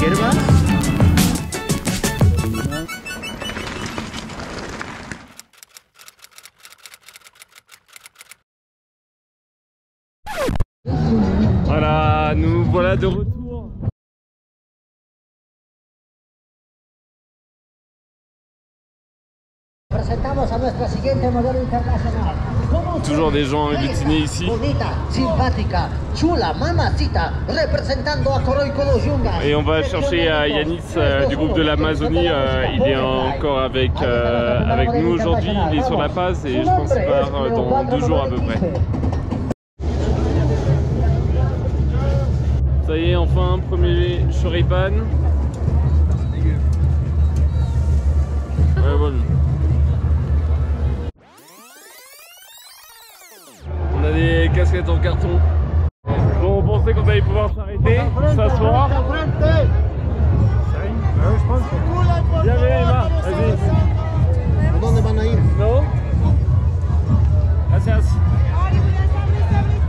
hierba. Voilà, nous voilà de retour. Presentamos a nuestra siguiente modelo internacional. Toujours des gens agglutinés ici. Bonita, simpática, chula, mamacita, representando a Coroicolo Jungas. Et on va chercher Yanis du groupe de l'Amazonie. Il est encore avec nous aujourd'hui. Il est sur la passe et je pense qu'il part dans 2 jours à peu près. Ça y est, enfin, premier choripan. Ouais, bon. On a des casquettes en carton. Bon, on pensait qu'on allait pouvoir s'arrêter, s'asseoir. Viens, Emma, vas-y. Non? Gracias.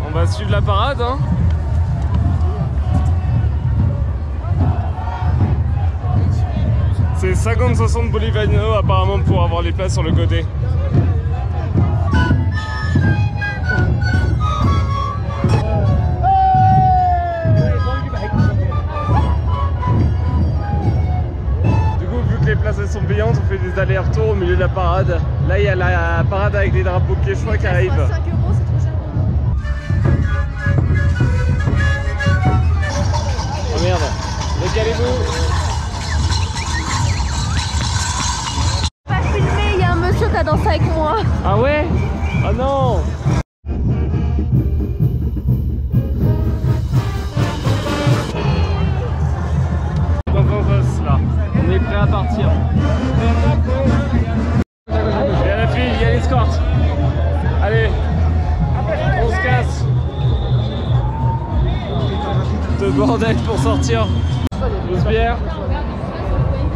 On va suivre la parade, hein. C'est 50-60 bolivianos apparemment pour avoir les places sur le côté. Du coup, vu que les places elles sont payantes, on fait des allers-retours au milieu de la parade. Là, il y a la parade avec des drapeaux quechua qui arrivent. 5 €, c'est trop cher. Oh merde, décalez-vous. Il y a un monsieur qui a dansé avec moi. Ah ouais? Ah non! Dans un os là, on est prêt à partir. Il y a la fille, il y a l'escorte. Allez, on se casse. De bordel pour sortir. 12 bières.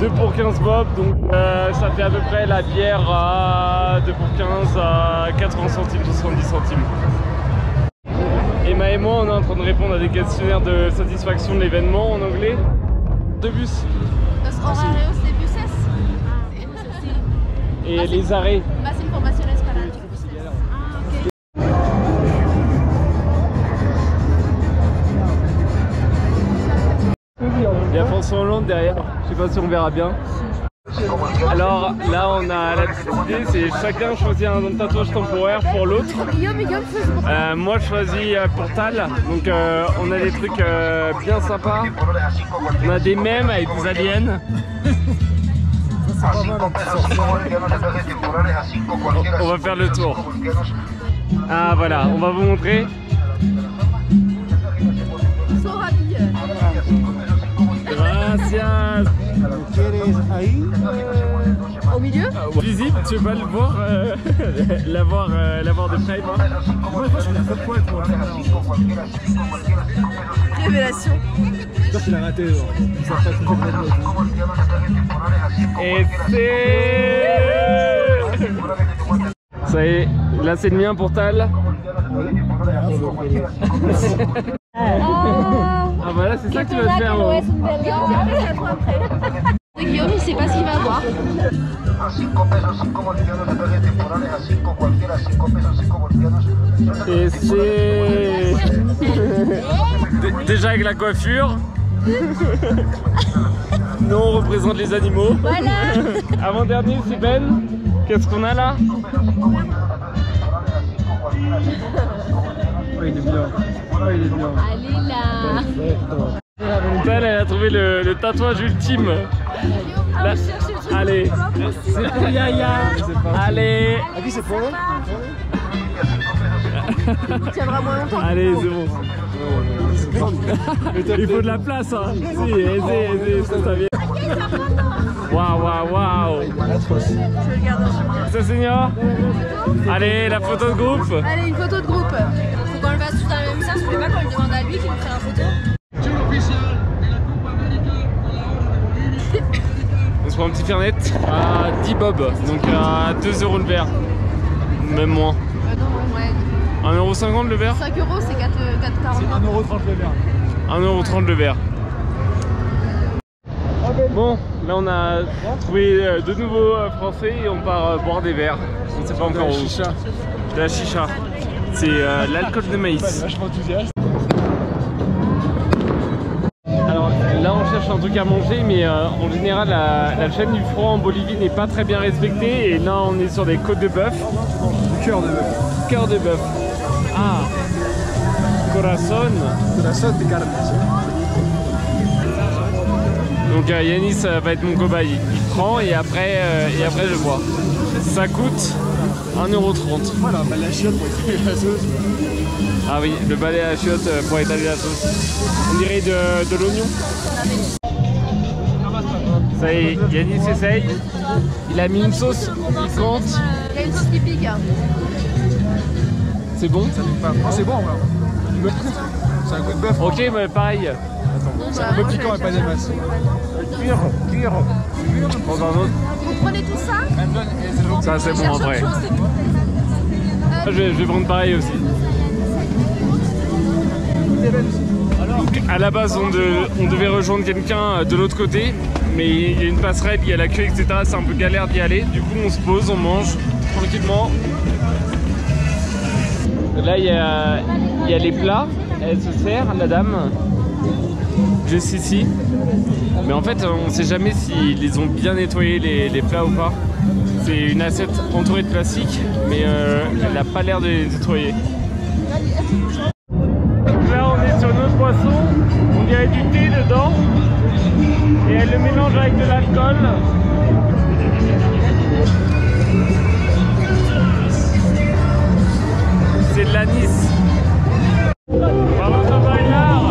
2 pour 15 bob, donc ça fait à peu près la bière à 2 pour 15 à 80 centimes, 70 centimes. Emma et moi, on est en train de répondre à des questionnaires de satisfaction de l'événement en anglais. De bus. Los horarios de buses. Et les arrêts. Más informaciones para los buses. Ah, ok. Il y a François Hollande derrière, je sais pas si on verra bien. Alors là on a la petite idée, c'est chacun choisit un tatouage temporaire pour l'autre. Moi je choisis pour Tal, donc on a des trucs bien sympas. On a des mèmes avec des aliens. On va faire le tour. Ah voilà, on va vous montrer. Gracias. Au milieu? Visible, tu vas le voir, l'avoir de près, moi. Moi, je fais pas de poil pour Révélation. J'espère qu'il a raté. Et c'est... Ça y est, là c'est le mien pour Tal. Ah voilà, c'est ça que tu vas te faire. Guillaume, il sait pas ce qu'il va avoir. Et c'est... Déjà avec la coiffure. Nous on représente les animaux. Voilà. Avant-dernier c'est Ben. Qu'est-ce qu'on a là? Oh, il est bien. Oh, il est bien. Allez là. Elle a trouvé le tatouage ultime. Là, allez, c'est pour Yaya. Allez. À qui c'est pour eux? Il tiendra moins longtemps. Allez, c'est bon. Il faut de la place, hein. Si, aisez, ça vient. Waouh, waouh, waouh. Je le garde. Ça, Seigneur. Allez, la photo de groupe. Allez, une photo de groupe. Faut qu'on le fasse tout dans le même sens. Je voulais pas qu'on le demande à lui qu'il nous fait la photo. On se prend un petit fernet à 10 bob, donc à 2 € le verre. Même moins. Non, ouais. 1,50 € le verre? 5 €, c'est 4,40 €. C'est 1,30 € le verre. 1,30 € le verre. Bon, là on a trouvé de nouveaux Français et on part boire des verres. On ne sait pas encore où. De la chicha. C'est l'alcool de maïs. Vachement enthousiaste. Alors là on cherche un truc à manger, mais en général la chaîne du froid en Bolivie n'est pas très bien respectée. Et là on est sur des côtes de bœuf. Cœur de bœuf. Cœur de bœuf. Ah, corazon. Corazon de carne. Donc Yanis va être mon cobaye. Il prend et après je bois. Ça coûte 1,30 €. Voilà, bah la chiotte pour étaler la sauce. Ah oui, le balai à la chiotte pour étaler la sauce. On dirait de l'oignon. Ça y est, Yanis essaye. Il a mis une sauce piquante. Il y a une sauce qui pique. C'est bon? Oh, c'est bon, là. C'est un goût de bœuf. Ok, mais pareil. C'est un peu piquant et pas des masses. Cuire. Dans un autre. Vous prenez tout ça? Ça c'est bon après. Je vais prendre pareil aussi. À la base on devait rejoindre quelqu'un de l'autre côté, mais il y a une passerelle, il y a la queue, etc. C'est un peu galère d'y aller. Du coup on se pose, on mange tranquillement. Là il y a les plats, elle se sert, la dame, juste ici. Mais en fait on sait jamais s'ils les ont bien nettoyés les plats ou pas. C'est une assiette entourée de plastique, mais elle n'a pas l'air de les nettoyer. Là on est sur une autre boisson, on dirait du thé dedans, et elle le mélange avec de l'alcool. C'est de l'anis. Vamos a bailar.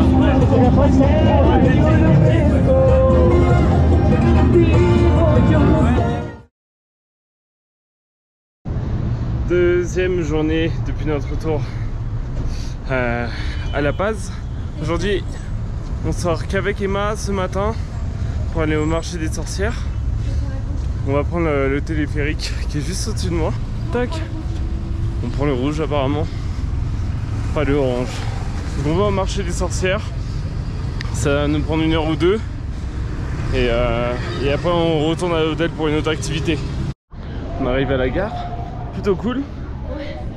Deuxième journée depuis notre retour à La Paz. Aujourd'hui, on sort qu'avec Emma ce matin pour aller au marché des sorcières. On va prendre le téléphérique qui est juste au-dessus de moi. Tac. On prend le rouge apparemment, pas le orange. Donc on va au marché des sorcières. Ça va nous prendre 1 heure ou 2. Et après on retourne à l'hôtel pour une autre activité. On arrive à la gare. Plutôt cool.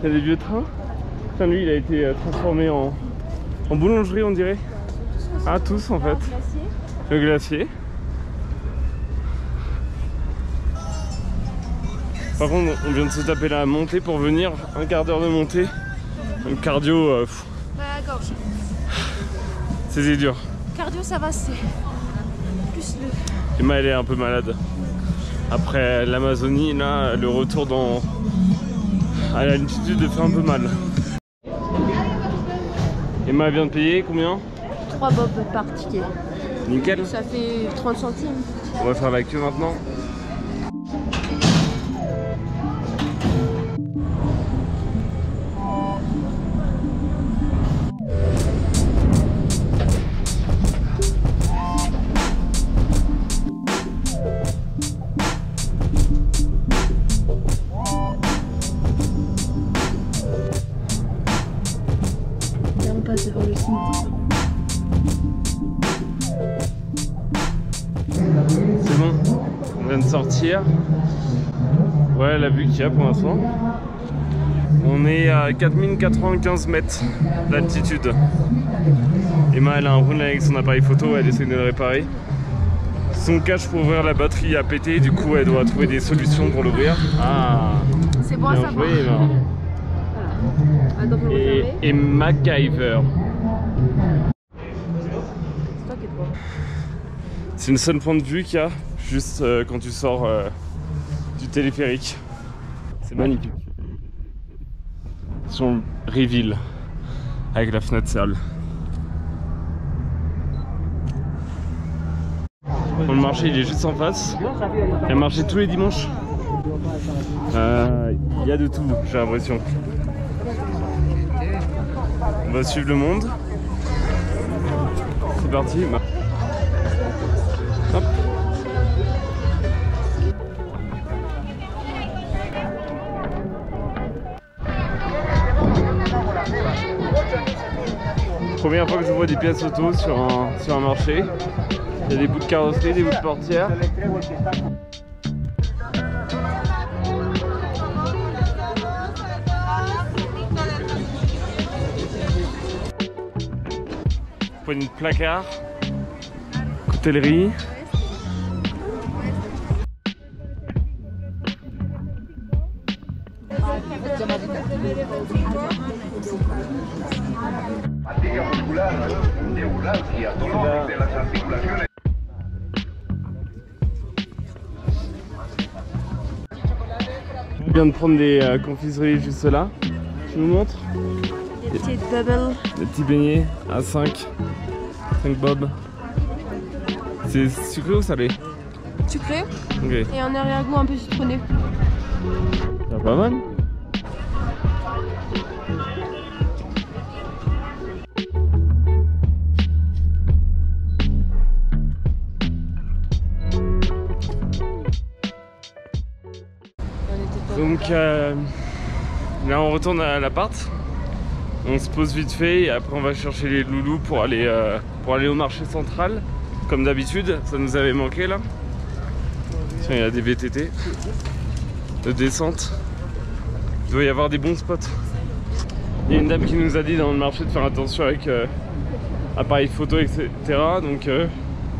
Il y a des vieux trains. Enfin, lui il a été transformé en boulangerie on dirait. Ah tous en fait. Le glacier. Par contre on vient de se taper la montée pour venir. Un quart d'heure de montée. Le cardio La gorge. c'est dur. Cardio ça va, c'est plus le... Emma elle est un peu malade. Après l'Amazonie, là, le retour à l'altitude fait un peu mal. Emma vient de payer combien? 3 bob par ticket. Nickel. Ça fait 30 centimes. On va faire la queue maintenant. passe devant le cimetière. C'est bon, on vient de sortir. Ouais, la vue qu'il y a pour l'instant. On est à 4095 mètres d'altitude. Emma elle a un problème avec son appareil photo, elle essaie de le réparer. Son cache pour ouvrir la batterie a pété, du coup elle doit trouver des solutions pour l'ouvrir. Ah, c'est bon à bien savoir. joué, Emma. Attends, faut le refermer. Et MacGyver. C'est toi qui es trop. C'est le seul point de vue qu'il y a juste quand tu sors du téléphérique. C'est magnifique. Sur le reveal avec la fenêtre sale. Bon, le marché il est juste en face. Il y a un marché tous les dimanches. Il y a de tout, j'ai l'impression. On va suivre le monde. C'est parti. Hop. Première fois que je vois des pièces auto sur un marché. Il y a des bouts de carrosserie, des bouts de portière. Poignée de placard, coutellerie. On vient de prendre des confiseries juste là. Tu nous montres? Des petites bubbles. Des petits beignets à 5 bob. C'est sucré ou salé? Sucré. Ok. Et un arrière-goût un peu citronné. C'est pas mal. Donc là on retourne à l'appart. On se pose vite fait et après on va chercher les loulous pour aller au marché central. Comme d'habitude, ça nous avait manqué là. Tiens, il y a des VTT de descente. Il doit y avoir des bons spots. Il y a une dame qui nous a dit dans le marché de faire attention avec appareil photo, etc. Donc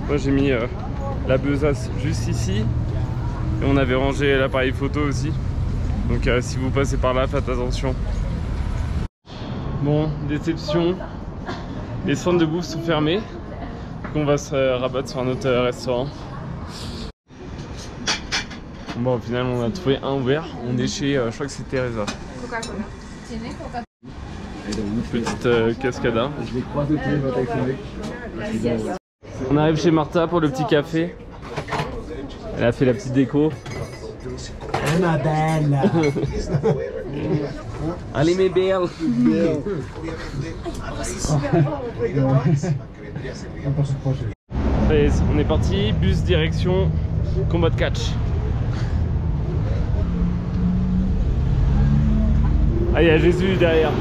moi j'ai mis la besace juste ici. Et on avait rangé l'appareil photo aussi. Donc si vous passez par là, faites attention. Bon, déception. Les centres de bouffe sont fermés. Donc on va se rabattre sur un autre restaurant. Bon, au final, on a trouvé un ouvert. On est chez, je crois que c'est Teresa. Coca-Cola. Petite cascada. On arrive chez Martha pour le petit café. Elle a fait la petite déco. Ma belle. Allez mes belles. Allez, on est parti, bus direction combat de catch. Ah, il y a Jésus derrière.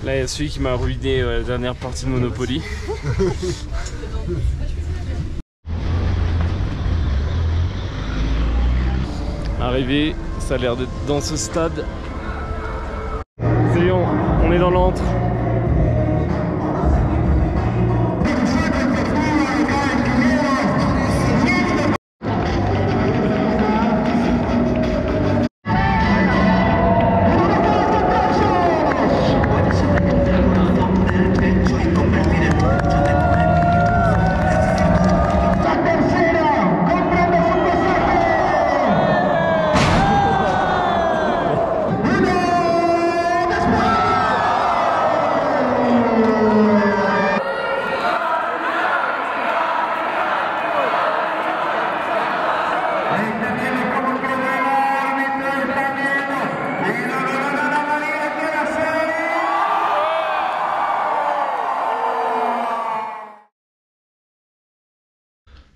Là, il y a celui qui m'a ruiné la dernière partie de Monopoly. Arrivé, ça a l'air d'être dans ce stade. C'est Lyon, on est dans l'antre.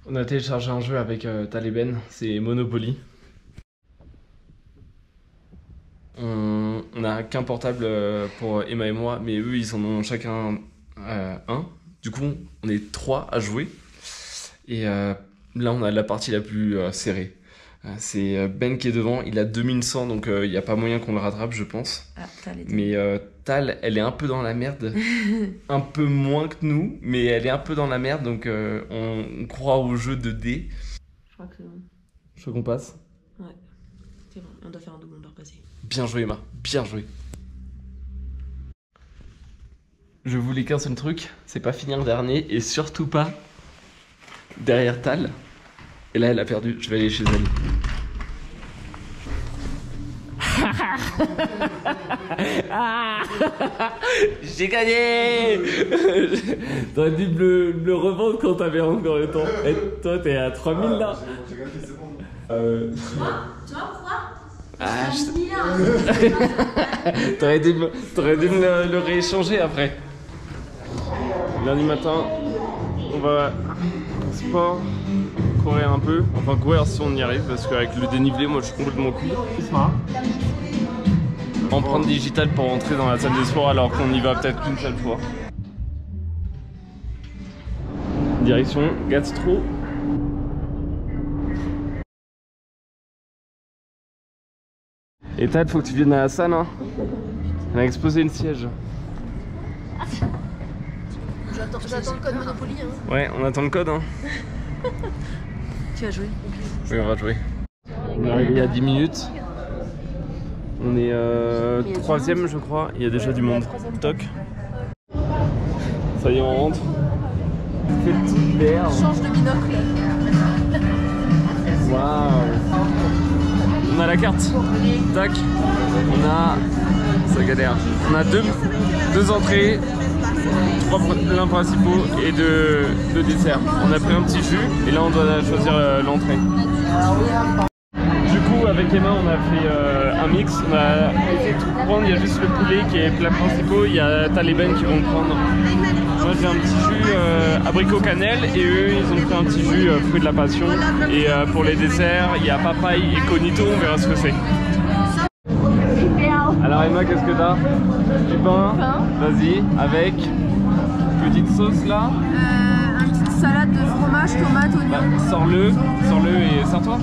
On a téléchargé un jeu avec Taliban, c'est Monopoly. On n'a qu'un portable pour Emma et moi, mais eux ils en ont chacun un. Du coup, on est 3 à jouer. Et là, on a la partie la plus serrée. C'est Ben qui est devant, il a 2100, donc il n'y a pas moyen qu'on le rattrape, je pense. Ah, mais Tal, elle est un peu dans la merde. Un peu moins que nous, mais elle est un peu dans la merde, donc on croit au jeu de dés. Je crois que c'est bon. Je crois qu'on passe. Ouais, c'est bon, on doit faire un double, on doit repasser. Bien joué, Emma, bien joué. Je voulais qu'un seul truc, c'est pas finir dernier, et surtout pas derrière Tal. Et là, elle a perdu, je vais aller chez elle. J'ai gagné. T'aurais dû me le revendre quand t'avais encore le temps. Et toi, t'es à 3000 là. Tu vois pourquoi T'aurais dû me le rééchanger après. Lundi matin, on va au sport. courir un peu, enfin courir si on y arrive parce qu'avec le dénivelé moi je suis complètement cool. Empreinte digitale pour rentrer dans la salle de sport alors qu'on y va peut-être qu'une seule fois. Direction gastro. Et Tad, faut que tu viennes à la salle hein. Elle a explosé une siège. J'attends le code Monopoly hein. Ouais, on attend le code hein. Tu vas jouer? Oui, on va jouer. On est arrivé il y a 10 minutes. On est 3ème je crois, il y a déjà du monde. Toc. Ça y est, on rentre. C'est toute merde. Change de binocle. Waouh. On a la carte. Tac. On a... Ça galère. On a deux entrées, 3 plats principaux et deux desserts. On a pris un petit jus et là on doit choisir l'entrée. Du coup avec Emma on a fait un mix, on a essayé de tout prendre, il y a juste le poulet qui est plat principaux, il y a Taliban qui vont prendre. Moi j'ai un petit jus abricot cannelle et eux ils ont pris un petit jus fruit de la passion. Et pour les desserts il y a papaye et conito, on verra ce que c'est. Alors Emma, qu'est-ce que t'as? Du pain. Vas-y, avec petite sauce là. Une petite salade de fromage, tomate, oignon. Bah, sors-le et sers-toi.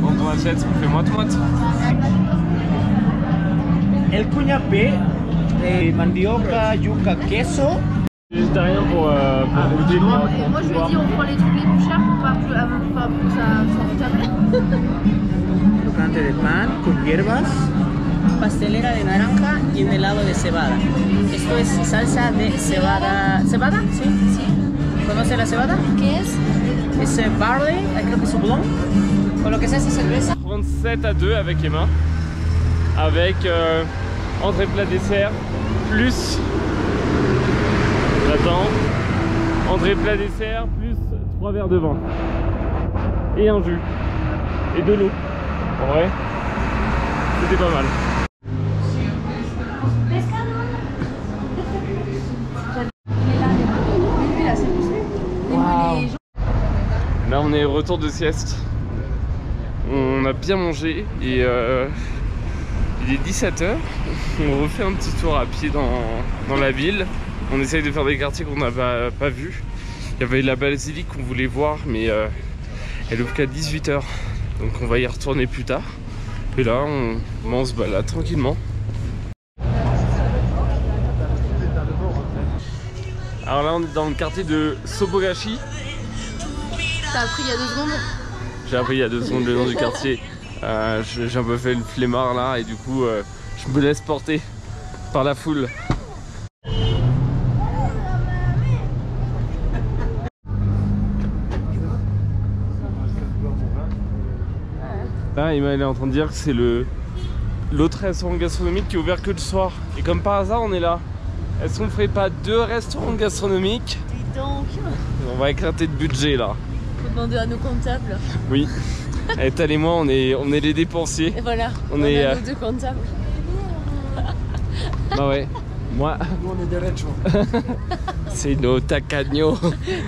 Dans ton assiette, fais-moi tomate. El cuñapé, mandioca, yuca, queso. Végétarien pour goûter. Et moi je lui dis on prend les trucs les plus chers pour que ça rentable. Tocante de pan con hierbas. Pastelera de naranja y un helado de cebada. Esto es salsa de cebada. ¿Cebada? Sí. Sí. ¿Conoce la cebada? ¿Qué es? Es barley, creo que es houblon. Con lo que se hace cerveza. 37 à 2 avec Emma. Avec entrée plat dessert plus. Attends. Entrée plat dessert plus 3 verres de vin. Et un jus. Et de l'eau. En vrai, c'était pas mal. Là on est retour de sieste, on a bien mangé et il est 17 h, on refait un petit tour à pied dans la ville, on essaye de faire des quartiers qu'on n'a pas vus. Il y avait la basilique qu'on voulait voir mais elle ouvre qu'à 18 h, donc on va y retourner plus tard. Et là on se balade tranquillement. Alors là on est dans le quartier de Sobogashi. T'as appris il y a 2 secondes? J'ai appris il y a 2 secondes le nom du quartier. J'ai un peu fait le flemmard là et du coup je me laisse porter par la foule. Là Emma elle est en train de dire que c'est l'autre restaurant gastronomique qui est ouvert que le soir. Et comme par hasard on est là. Est-ce qu'on ferait pas 2 restaurants gastronomiques? Dis donc. On va éclater de budget là. Faut demander à nos comptables. Oui. Et Tal et moi on est les dépensiers. Et voilà. On est nos 2 comptables. Bah ouais. Moi. Nous on est des rechos. C'est nos tacaños.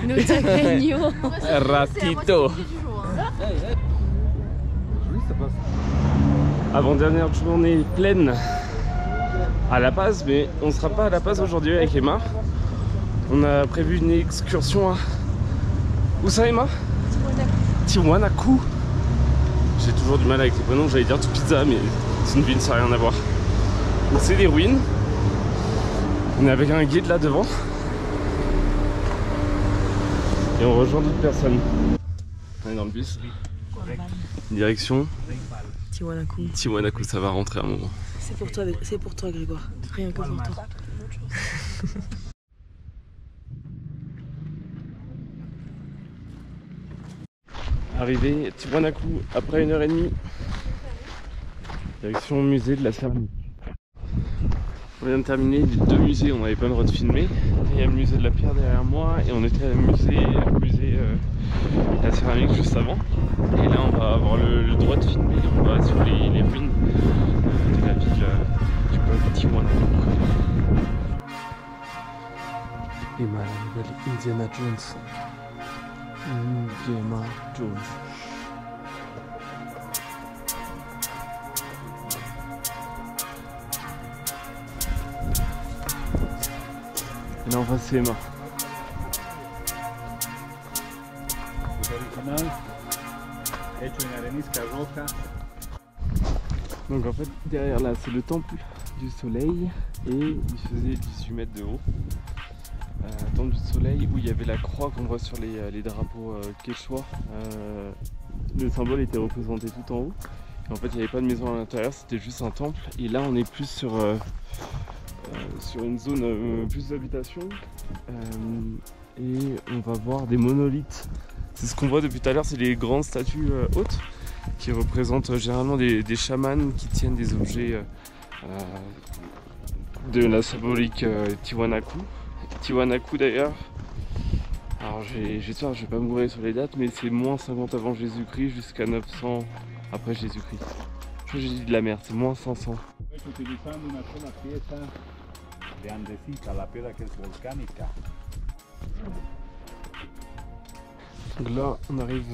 Nos tacaños. Ratito. Avant-dernière journée pleine à La Paz, mais on sera pas à La Paz aujourd'hui avec Emma. On a prévu une excursion à... Où ça Emma? Tiwanaku. J'ai toujours du mal avec les prénoms, j'allais dire tout pizza, mais c'est une ville, ça n'a rien à voir. Donc c'est des ruines. On est avec un guide là devant. Et on rejoint d'autres personnes. On est dans le bus. Direction Tiwanaku. Tiwanaku, ça va rentrer à un moment. C'est pour toi Grégoire, rien que pour toi. Arrivé Tiwanaku après 1h30. Direction musée de la céramique. On vient de terminer les 2 musées, on n'avait pas le droit de filmer. Il y a le musée de la pierre derrière moi et on était au musée de la céramique juste avant. Et là on va avoir le droit de filmer, on va sur les ruines de la ville du peuple Tiwanaku. Et ma nouvelle Indiana Jones. Indiana Jones. Et là en face c'est Emma. Donc en fait derrière là c'est le temple du soleil et il faisait 18 mètres de haut. Temple du soleil où il y avait la croix qu'on voit sur les drapeaux quechua. Le symbole était représenté tout en haut. Et en fait il n'y avait pas de maison à l'intérieur, c'était juste un temple. Et là on est plus sur une zone plus d'habitation. Et on va voir des monolithes. C'est ce qu'on voit depuis tout à l'heure, c'est les grandes statues hautes qui représentent généralement des chamans qui tiennent des objets de la symbolique Tiwanaku. Tiwanaku d'ailleurs, alors j'espère que je vais pas me gourer sur les dates, mais c'est moins 50 avant Jésus-Christ jusqu'à 900 après Jésus-Christ. Je crois que j'ai dit de la merde, c'est moins 500. Donc là on arrive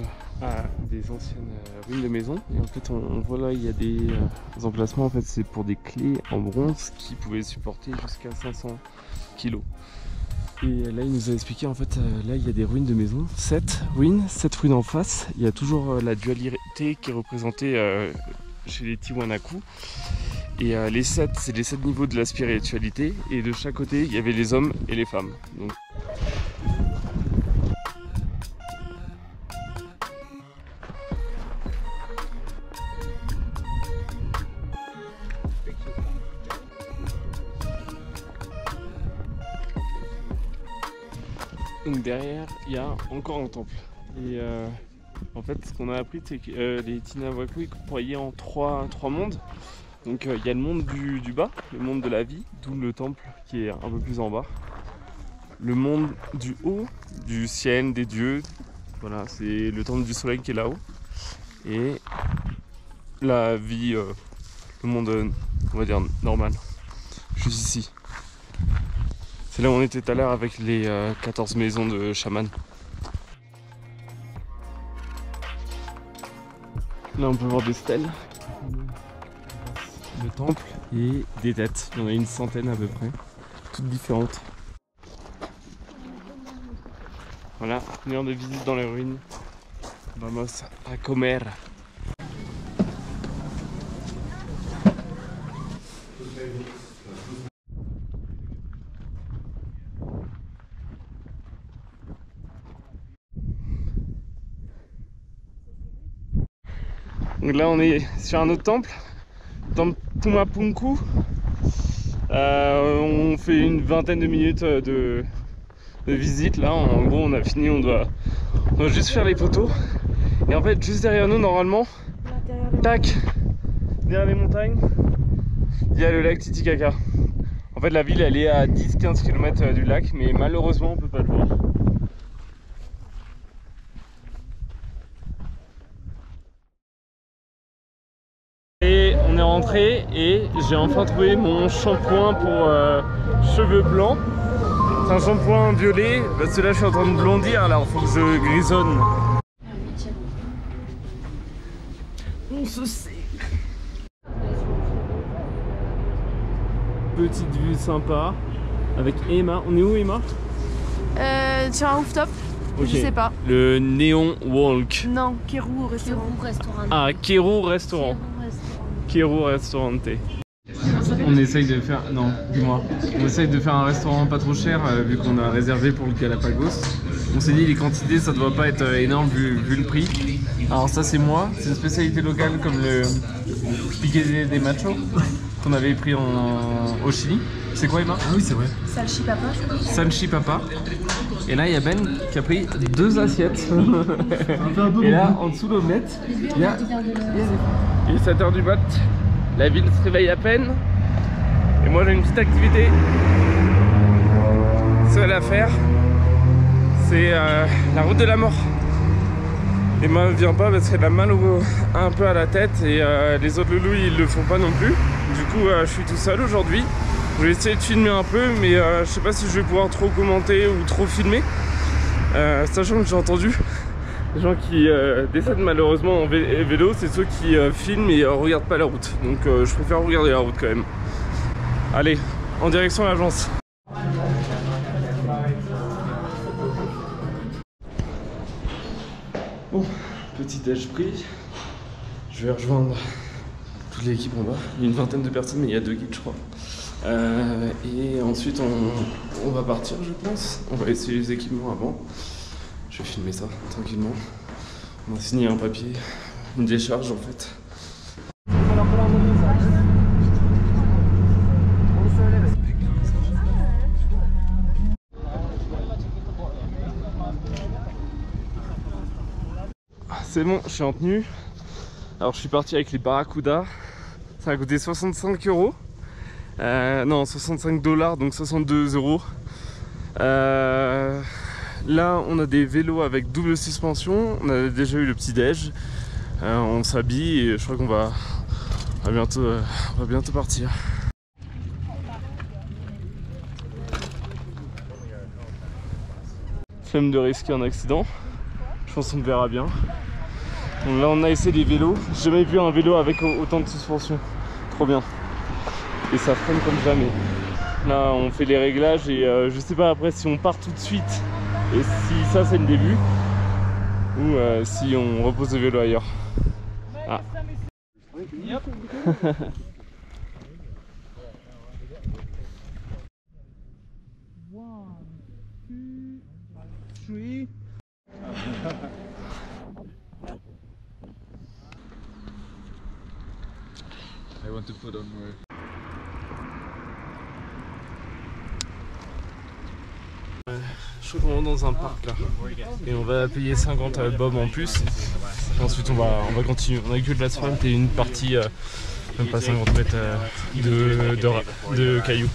à des anciennes ruines de maisons et en fait on voit là il y a des emplacements, en fait c'est pour des clés en bronze qui pouvaient supporter jusqu'à 500 kg. Et là il nous a expliqué en fait là il y a des ruines de maisons, 7 ruines en face. Il y a toujours la dualité qui est représentée chez les Tiwanaku. Et les 7 c'est les 7 niveaux de la spiritualité et de chaque côté il y avait les hommes et les femmes. Donc, donc derrière il y a encore un temple et en fait ce qu'on a appris c'est que les Tiwanaku ils croyaient en trois mondes. Donc il y a le monde du bas, le monde de la vie, d'où le temple qui est un peu plus en bas. Le monde du haut, du ciel, des dieux, voilà, c'est le temple du soleil qui est là-haut. Et la vie, le monde, on va dire, normal, juste ici. C'est là où on était tout à l'heure avec les 14 maisons de chamans. Là on peut voir des stèles. Le temple et des têtes, il y en a une centaine à peu près, toutes différentes. Voilà, une heure de visite dans les ruines. Vamos a comer. Donc là on est sur un autre temple. Dans Pumapunku, on fait une vingtaine de minutes de visite. Là en gros on a fini, on doit juste faire les photos et en fait juste derrière nous normalement, tac, derrière les montagnes il y a le lac Titicaca. En fait la ville elle est à 10-15 km du lac mais malheureusement on peut pas le voir. Et on est rentré et j'ai enfin trouvé mon shampoing pour cheveux blancs. C'est un shampoing violet parce que là je suis en train de blondir, alors il faut que je grisonne. On se sait. Petite vue sympa avec Emma. On est où Emma? Sur un rooftop. Okay. Je sais pas. Le Néon Walk. Non, Keru restaurant. Ah, Keru restaurant. Keru Restaurante. On essaye de faire, non, dis-moi, on essaye de faire un restaurant pas trop cher vu qu'on a réservé pour le Galapagos. On s'est dit les quantités ça doit pas être énorme vu le prix. Alors ça c'est moi, c'est une spécialité locale comme le piqué des machos qu'on avait pris au Chili. C'est quoi Emma? Ah oui c'est vrai. Salchipapa. Salchipapa. Et là il y a Ben qui a pris 2 assiettes. Et là en dessous de l'omelette, il y a... Il est 7h du mat, la ville se réveille à peine. Et moi j'ai une petite activité seule à faire. C'est la route de la mort. Emma ne vient pas parce qu'elle a mal un peu à la tête et les autres loulous ils le font pas non plus. Du coup je suis tout seul aujourd'hui. Je vais essayer de filmer un peu mais je sais pas si je vais pouvoir trop commenter ou trop filmer. Sachant que j'ai entendu les gens qui décèdent malheureusement en vélo, c'est ceux qui filment et regardent pas la route. Donc je préfère regarder la route quand même. Allez, en direction de l'agence. Bon, petit déj pris. Je vais rejoindre toute l'équipe en bas. Il y a une vingtaine de personnes, mais il y a 2 guides, je crois. Et ensuite, on va partir, je pense. On va essayer les équipements avant. Je vais filmer ça tranquillement. On va signer un papier, une décharge en fait. C'est bon, je suis en tenue. Alors je suis parti avec les Barracuda. Ça a coûté 65 €. Non, 65 $, donc 62 €. Là, on a des vélos avec double suspension. On a déjà eu le petit déj. On s'habille et je crois qu'on va bientôt partir. Flemme de risquer un accident. Je pense qu'on verra bien. Donc là, on a essayé les vélos. J'ai jamais vu un vélo avec autant de suspension. Trop bien. Et ça freine comme jamais. Là, on fait les réglages et je sais pas après si on part tout de suite et si ça c'est le début ou si on repose le vélo ailleurs. Ah. I want to put on more. Je crois qu'on rentre dans un parc là et on va payer 50 bob en plus et ensuite on va continuer. On a que de l'asphalte et une partie même pas 50 mètres de cailloux.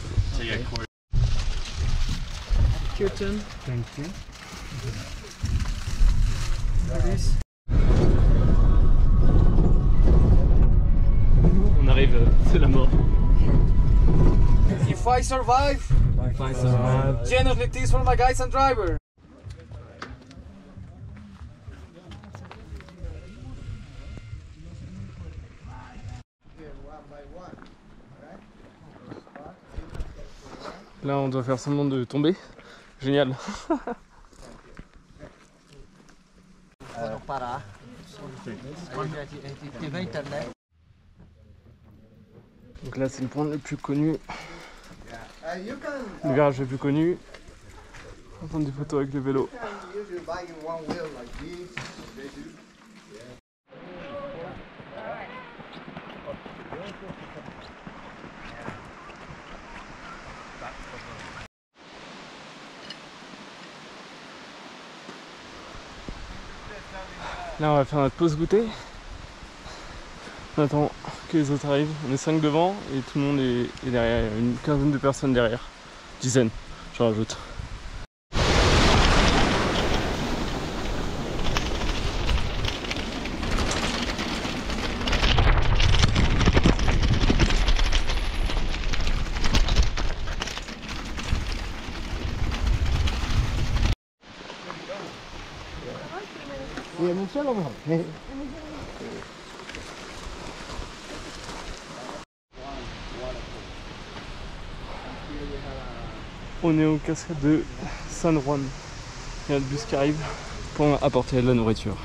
On arrive, c'est la mort. If I survive, generally this for my guys and driver. Là on doit faire semblant de tomber. Génial. Donc là c'est le point le plus connu. Le virage le plus connu. On va prendre des photos avec le vélo. Là on va faire notre pause goûter. On attend que les autres arrivent. On est 5 devant et tout le monde est derrière. Il y a une quinzaine de personnes derrière. Dizaine, j'en rajoute. On est au cascade de San Juan. Il y a le bus qui arrive pour apporter de la nourriture.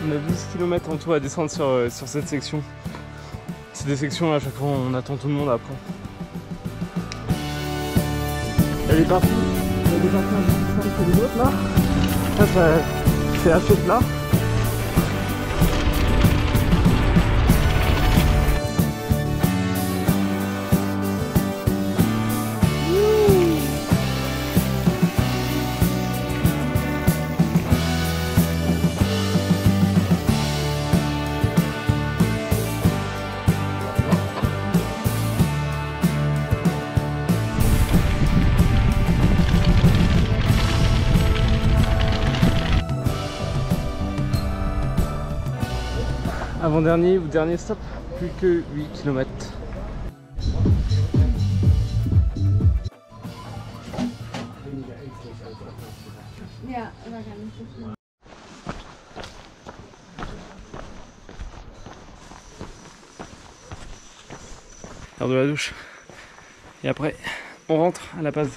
On a 12 km en tout à descendre sur cette section. C'est des sections à chaque fois on attend tout le monde après. Elle est partie. déjà fait un petit peu les autres là. Ça c'est assez plat. Avant-dernier ou dernier stop, plus que 8 km. Faire de la douche. Et après, on rentre à La Paz.